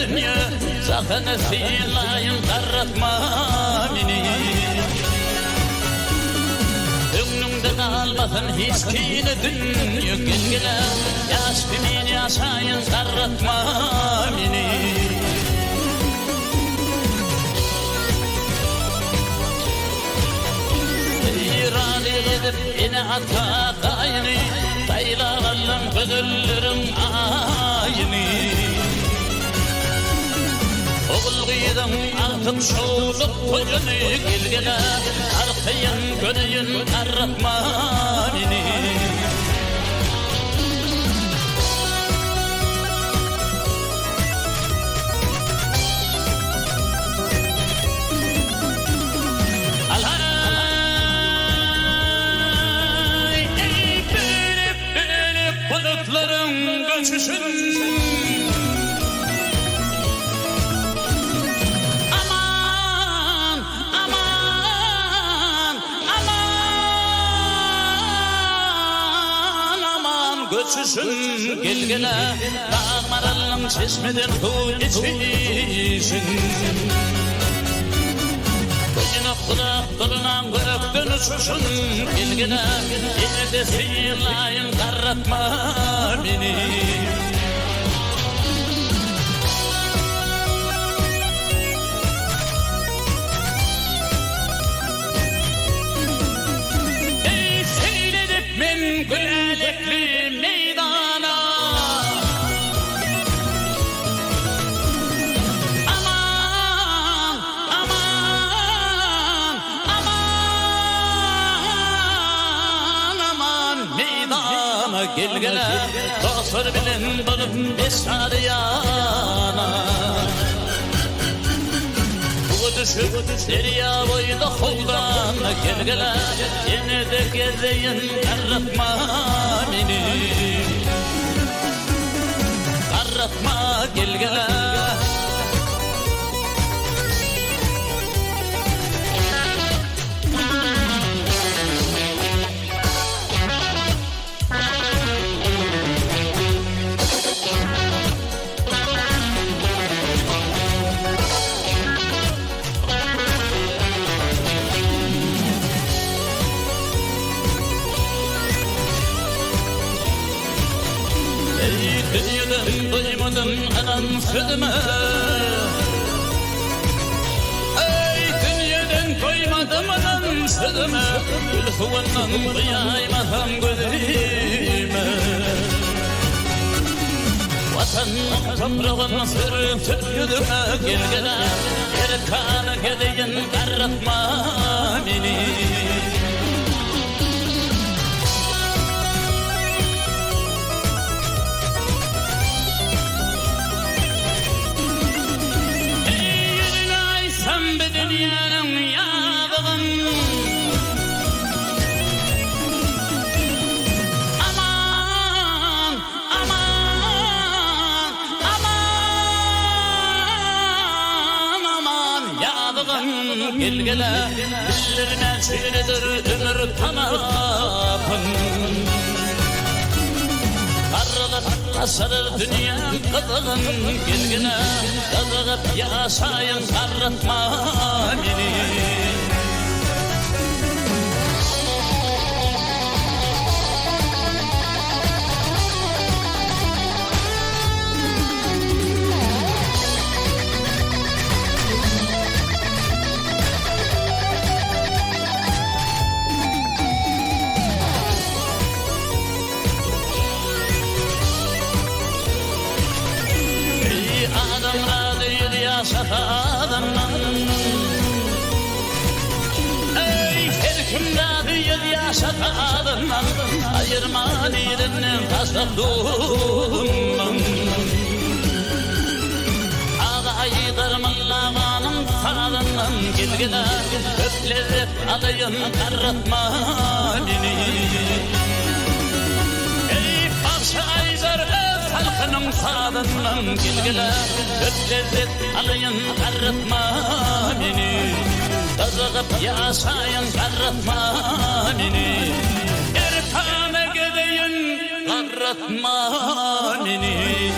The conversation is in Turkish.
dünya Zaten silayın karratma beni Önümde kalmasın hiç kine dünya Gel yaş kimin yaşayın karratma beni İrade edip yine hata kayını Dayılarım gözüllerim aynı Oğul gıydım artık şoğluk kocunu Gel arkayın gönüyün karratma beni Bulutların göçüşün Aman, aman, aman, aman göçüşün Gel dağmaralım çeşmeden su içişin Gözüne kulak dolunan gökten uçuşun Gel yine de sıyırlayın karratma beni Ey seyredip men gülelikli meydana Aman, aman, aman, aman meydana Gel dostlar bilen bulup esrar yana Bu düşüp derya boyda hovdan Gel yine de gezeyin karratma beni Karratma gel Dünyadan duymadım anan sözümü Ey dünyadan duymadım anan sözümü Gül suvandan duyaymasam gözüme Vatan toprağın sürüp yüzüme Gel erkanı gedeyin karratma beni Dünyanın yağdığın Aman, aman, aman, aman yağdığın Gel dillerine şöyledir ömür tamamın Karılır asarır dünya kızığın Gel kızığıp yaşayın karratma beni Adamlar değil yaşatanlar Ey her kimde değil yaşatanlar Ayırman yerinin tasavvurundan Ağaydır mallağanın sağlığından Gel öplerip alayın karratma beni Ey parçaydır halkının sağlığından Gel öplerip alayın karratma beni Kızıqıp yaşayın karratma beni Erkana gedeyin karratma beni